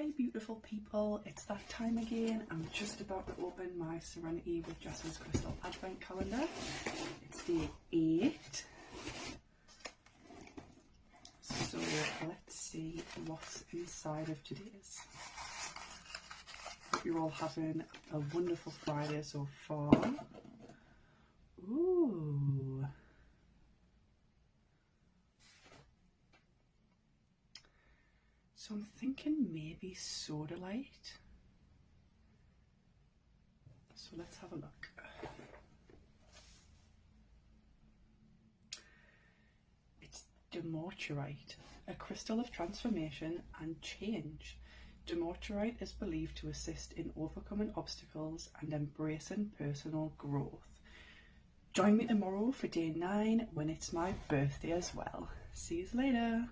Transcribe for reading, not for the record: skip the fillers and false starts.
Hi beautiful people, it's that time again. I'm just about to open my Serenity with Jess's Crystal Advent Calendar. It's day 8. So let's see what's inside of today's. Hope you're all having a wonderful Friday so far. Ooh. So I'm thinking maybe soda light. So let's have a look. It's Demorturite, a crystal of transformation and change. Demorturite is believed to assist in overcoming obstacles and embracing personal growth. Join me tomorrow for day 9 when it's my birthday as well. See you later.